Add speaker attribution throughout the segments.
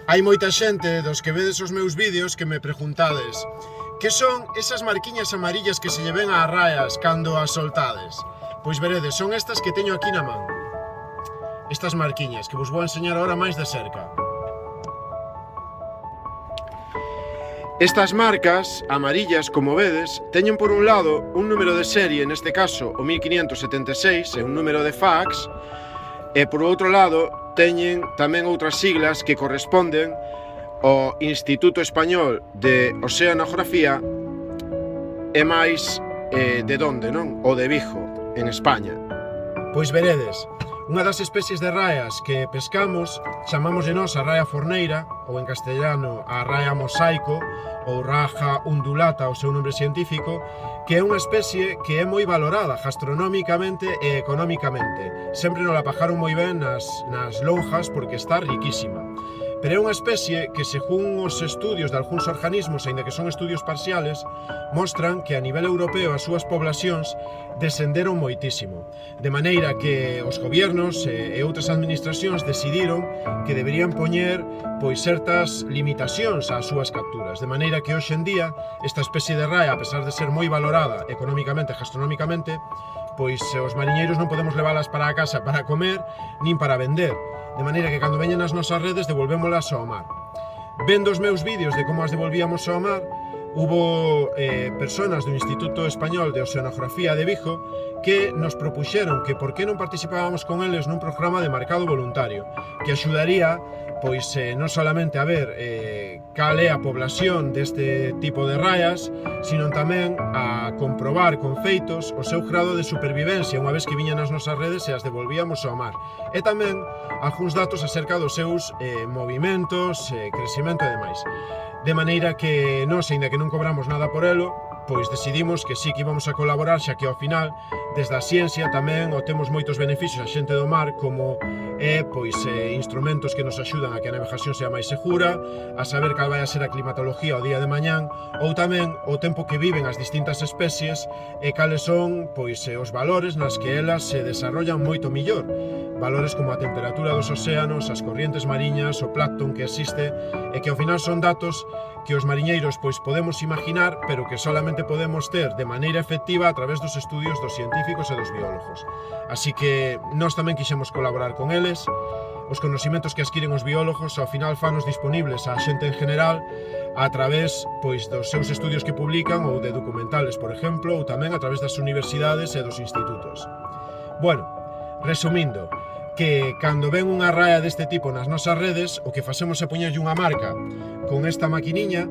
Speaker 1: Hai moita xente dos que vedes os meus vídeos que me preguntades que son esas marquiñas amarillas que se lle ven ás raias cando as soltades. Pois veredes, son estas que teño aquí na man. Estas marquiñas, que vos vou enseñar agora máis de cerca. Estas marcas amarillas, como vedes, teñen por un lado un número de serie, neste caso o 1576, é un número de fax, e por outro lado teñen tamén outras siglas que corresponden ao Instituto Español de Oceanografía e máis de onde, non? O de Vigo, en España. Pois veredes, unha das especies de raias que pescamos chamámoslle nós a raia forneira, ou en castellano a raia mosaico, ou raja undulata, o seu nombre científico, que é unha especie que é moi valorada gastronómicamente e económicamente. Sempre nos la pajaron moi ben nas lonjas porque está riquísima. Pero é unha especie que, según os estudios de algúns organismos, aínda que son estudios parciales, mostran que a nivel europeo as súas poblacións descenderon moitísimo. De maneira que os gobiernos e outras administracións decidiron que deberían poñer certas limitacións ás súas capturas. De maneira que hoxe en día esta especie de raia, a pesar de ser moi valorada económicamente e gastronómicamente, os mariñeiros non podemos leválas para a casa para comer nin para vender. De maneira que cando veñen as nosas redes devolvémolas ao mar. Vendo os meus vídeos de como as devolvíamos ao mar, hubo personas do Instituto Español de Oceanografía de Vigo que nos propuxeron que por que non participábamos con eles nun programa de marcado voluntario, que axudaría non solamente a ver cal é a población deste tipo de raias, sino tamén a comprobar con feitos o seu grado de supervivencia unha vez que viñan as nosas redes e as devolvíamos ao mar. E tamén algúns datos acerca dos seus movimentos, crecimento e demais. De maneira que nós, aínda que non cobramos nada por elo, decidimos que sí que íbamos a colaborar, xa que ao final, desde a ciencia tamén temos moitos beneficios a xente do mar, como instrumentos que nos axudan a que a navegación sea máis segura, a saber cal vai a ser a climatología o día de mañán, ou tamén o tempo que viven as distintas especies e cales son os valores nas que elas se desarrollan moito millor. Valores como a temperatura dos océanos, as corrientes mariñas, o plancton que existe, e que ao final son datos que os mariñeiros podemos imaginar, pero que solamente podemos ter de maneira efectiva a través dos estudios dos científicos e dos biólogos. Así que nós tamén quixemos colaborar con eles. Os conhecimentos que adquiren os biólogos ao final fanos disponibles á xente en general a través dos seus estudios que publican ou de documentales, por exemplo, ou tamén a través das universidades e dos institutos. Bueno, resumindo, que cando ven unha raia deste tipo nas nosas redes, o que facemos é poñerlle unha marca con esta maquiniña,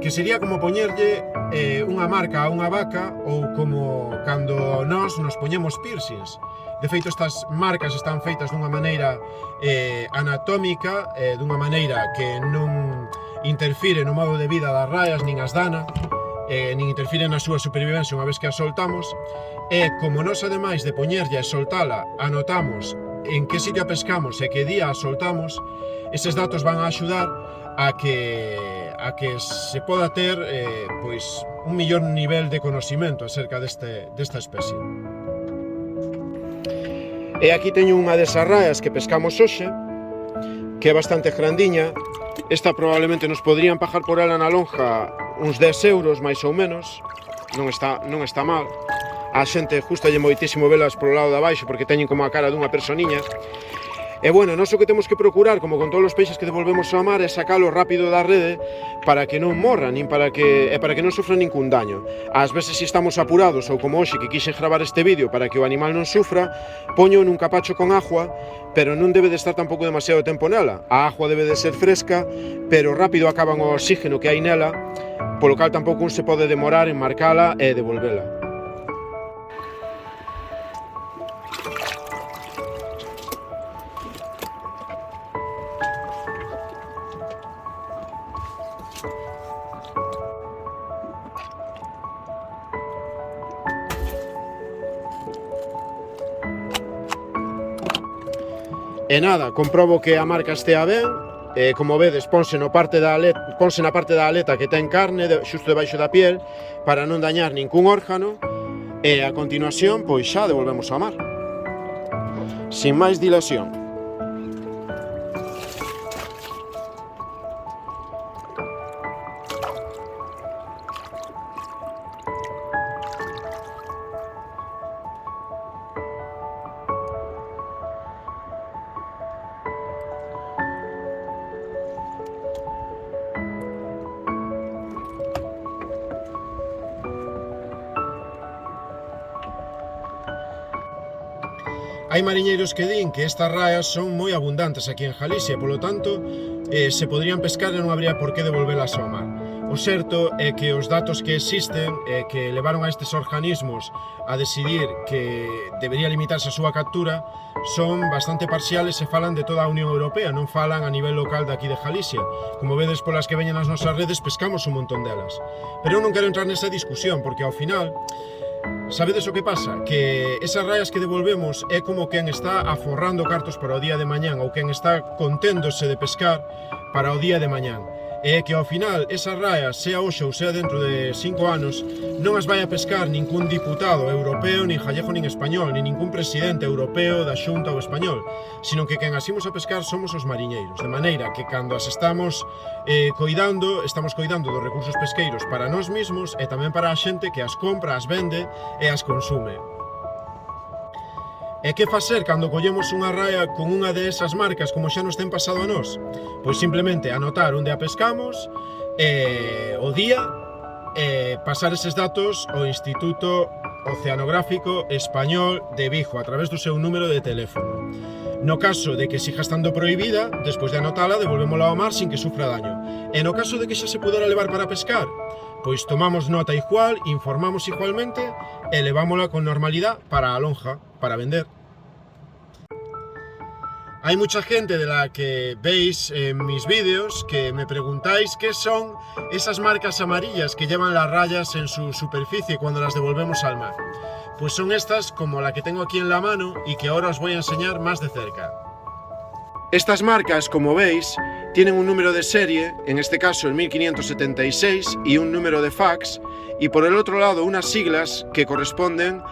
Speaker 1: que sería como poñerlle unha marca a unha vaca ou como cando nós nos poñemos piercings. De feito, estas marcas están feitas dunha maneira anatómica, dunha maneira que non interfire no modo de vida das raias, nin as dana, nin interfire na súa supervivencia unha vez que as soltamos, e como nós, ademais de poñerlla e soltala, anotamos en que sitio a pescamos e que día a soltamos, eses datos van a axudar a que se poda ter un millor nivel de conhecimento acerca desta especie. E aquí teño unha desas raias que pescamos hoxe, que é bastante grandiña. Esta probablemente nos poderían pagar por ela na lonja uns 10 euros, máis ou menos. Non está mal. A xente gustalle moitísimo velas polo lado de abaixo porque teñen como a cara dunha personiña. E bueno, nós o que temos que procurar, como con todos os peixes que devolvemos ao mar, é sacalo rápido da rede para que non morran, para que non sufran ningún daño. Ás veces, se estamos apurados, ou como hoxe que quixen gravar este vídeo para que o animal non sufra, poño nun capacho con agua, pero non debe de estar tampouco demasiado tempo nela. A agua debe de ser fresca, pero rápido acaban o oxígeno que hai nela, polo cal tampouco un se pode demorar en marcala e devolvela. E nada, comprobo que a marca estea ben, como vedes, ponse na parte da aleta que ten carne xusto debaixo da piel para non dañar ningún órgano, e a continuación xa devolvemos ao mar. Sin máis dilación. Hai mariñeiros que din que estas raias son moi abundantes aquí en Galicia, polo tanto, se podrían pescar e non habría por que devolvelas ao mar. O certo é que os datos que existen e que levaron a estes organismos a decidir que debería limitarse a súa captura son bastante parciales e falan de toda a Unión Europea, non falan a nivel local de aquí de Galicia. Como vedes polas que veñen as nosas redes, pescamos un montón delas. Pero eu non quero entrar nesa discusión, porque ao final, sabedes o que pasa? Que esas raias que devolvemos é como quen está aforrando cartos para o día de mañán ou quen está conténdose de pescar para o día de mañán. E que ao final esas raias, sea hoxe ou sea dentro de 5 anos, non as vai a pescar ningún diputado europeo, nin gallego, nin español, nin ningún presidente europeo da Xunta ou español, sino que quen as imos a pescar somos os mariñeiros, de maneira que cando as estamos coidando dos recursos pesqueiros para nós mesmos e tamén para a xente que as compra, as vende e as consume. E que facer cando collemos unha raia con unha de esas marcas como xa nos ten pasado a nós? Pois simplemente anotar onde a pescamos, o día, e pasar eses datos ao Instituto Oceanográfico Español de Vigo a través do seu número de teléfono. No caso de que siga estando prohibida, despois de anotala, devolvémola ao mar sin que sufra daño. E no caso de que xa se pudera levar para pescar, pois tomamos nota igual, informamos igualmente e levámola con normalidade para a lonja, para vender. Hay mucha gente de la que veis en mis vídeos que me preguntáis qué son esas marcas amarillas que llevan las rayas en su superficie cuando las devolvemos al mar. Pues son estas como la que tengo aquí en la mano y que ahora os voy a enseñar más de cerca. Estas marcas, como veis, tienen un número de serie, en este caso el 1576, y un número de fax, y por el otro lado unas siglas que corresponden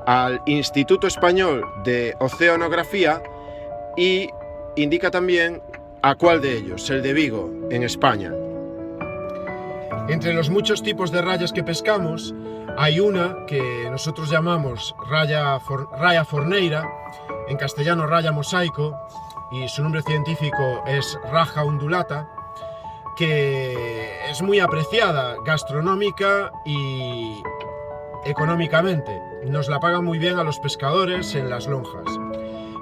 Speaker 1: al Instituto Español de Oceanografía y indica también a cuál de ellos, el de Vigo, en España. Entre los muchos tipos de rayas que pescamos, hay una que nosotros llamamos raya forneira, en castellano raya mosaico, y su nombre científico es Raja undulata, que es muy apreciada gastronómica y económicamente. Nos la pagan muy bien a los pescadores en las lonjas.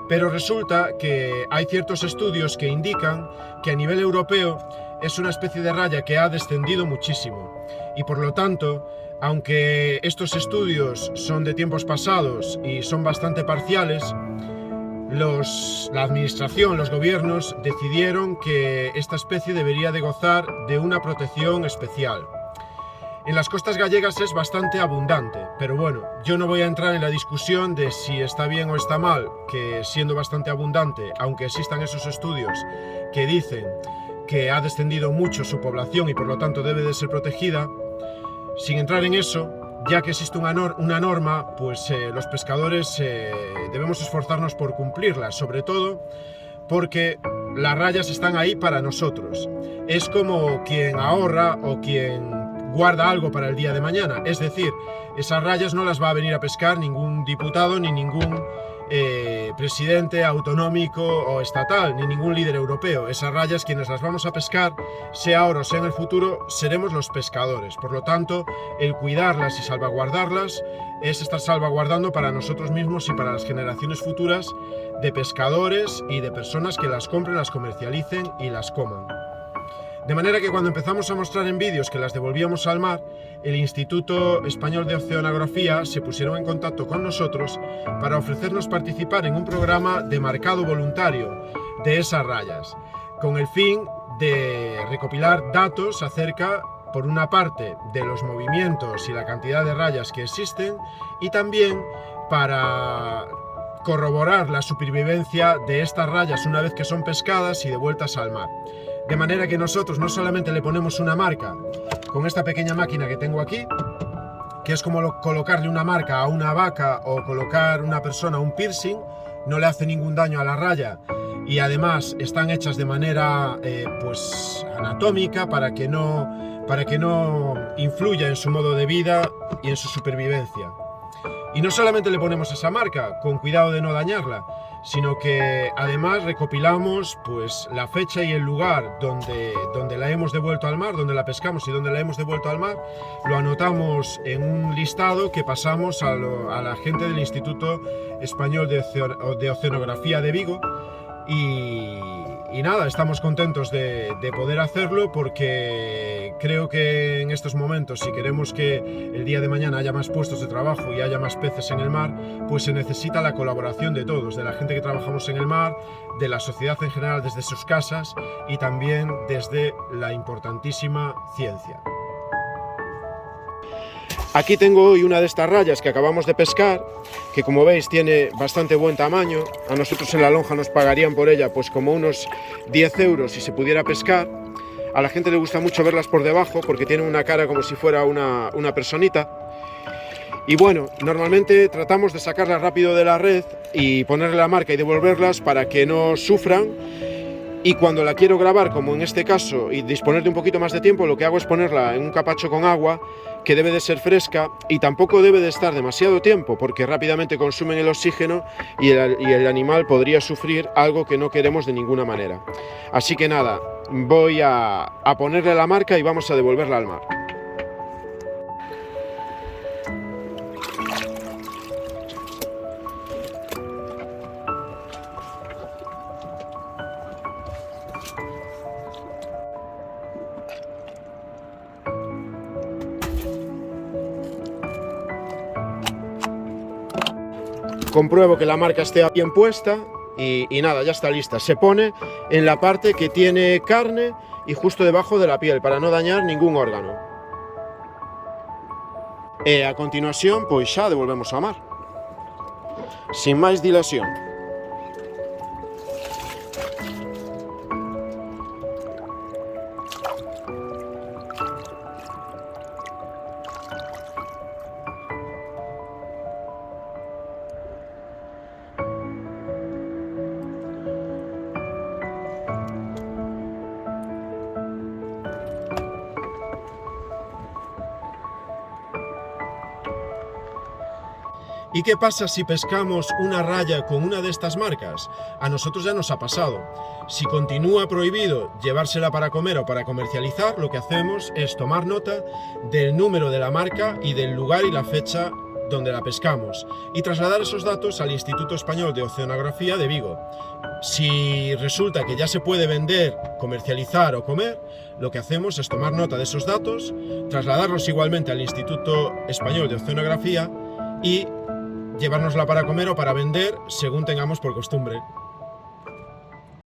Speaker 1: Pero resulta que hay ciertos estudios que indican que a nivel europeo es una especie de raya que ha descendido muchísimo. Y por lo tanto, aunque estos estudios son de tiempos pasados y son bastante parciales, la administración, los gobiernos decidieron que esta especie debería de gozar de una protección especial. En las costas gallegas es bastante abundante, pero bueno, yo no voy a entrar en la discusión de si está bien o está mal que siendo bastante abundante, aunque existan esos estudios que dicen que ha descendido mucho su población y por lo tanto debe de ser protegida. Sin entrar en eso, ya que existe una norma, pues los pescadores debemos esforzarnos por cumplirla, sobre todo porque las rayas están ahí para nosotros. Es como quien ahorra o quien guarda algo para el día de mañana, es decir, esas rayas no las va a venir a pescar ningún diputado ni ningún presidente autonómico o estatal, ni ningún líder europeo. Esas rayas, quienes las vamos a pescar, sea ahora o sea en el futuro, seremos los pescadores. Por lo tanto, el cuidarlas y salvaguardarlas es estar salvaguardando para nosotros mismos y para las generaciones futuras de pescadores y de personas que las compren, las comercialicen y las coman. De manera que cuando empezamos a mostrar en vídeos que las devolvíamos al mar, el Instituto Español de Oceanografía se pusieron en contacto con nosotros para ofrecernos participar en un programa de marcado voluntario de esas rayas, con el fin de recopilar datos acerca, por una parte, de los movimientos y la cantidad de rayas que existen, y también para corroborar la supervivencia de estas rayas una vez que son pescadas y devueltas al mar. De manera que nosotros no solamente le ponemos una marca con esta pequeña máquina que tengo aquí, que es como colocarle una marca a una vaca o colocar una persona un piercing, no le hace ningún daño a la raya y además están hechas de manera pues anatómica para que no influya en su modo de vida y en su supervivencia. Y no solamente le ponemos esa marca, con cuidado de no dañarla, sino que además recopilamos pues la fecha y el lugar donde la hemos devuelto al mar, donde la pescamos y donde la hemos devuelto al mar, lo anotamos en un listado que pasamos a la gente del Instituto Español de Oceanografía de Vigo. Y nada, estamos contentos de poder hacerlo, porque creo que en estos momentos, si queremos que el día de mañana haya más puestos de trabajo y haya más peces en el mar, pues se necesita la colaboración de todos, de la gente que trabajamos en el mar, de la sociedad en general desde sus casas y también desde la importantísima ciencia. Aquí tengo hoy una de estas rayas que acabamos de pescar, que como veis tiene bastante buen tamaño. A nosotros en la lonja nos pagarían por ella pues como unos 10 euros si se pudiera pescar. A la gente le gusta mucho verlas por debajo porque tienen una cara como si fuera una personita. Y bueno, normalmente tratamos de sacarlas rápido de la red y ponerle la marca y devolverlas para que no sufran. Y cuando la quiero grabar, como en este caso, y disponer de un poquito más de tiempo, lo que hago es ponerla en un capacho con agua, que debe de ser fresca y tampoco debe de estar demasiado tiempo, porque rápidamente consumen el oxígeno y el animal podría sufrir algo que no queremos de ninguna manera. Así que nada, voy a ponerle la marca y vamos a devolverla al mar. Compruebo que la marca esté bien puesta y nada, ya está lista. Se pone en la parte que tiene carne y justo debajo de la piel para no dañar ningún órgano. A continuación, pues xa devolvemos ao mar. Sin máis dilación. ¿Y qué pasa si pescamos una raya con una de estas marcas? A nosotros ya nos ha pasado. Si continúa prohibido llevársela para comer o para comercializar, lo que hacemos es tomar nota del número de la marca y del lugar y la fecha donde la pescamos y trasladar esos datos al Instituto Español de Oceanografía de Vigo. Si resulta que ya se puede vender, comercializar o comer, lo que hacemos es tomar nota de esos datos, trasladarlos igualmente al Instituto Español de Oceanografía y llevárnosla para comer o para vender según tengamos por costumbre.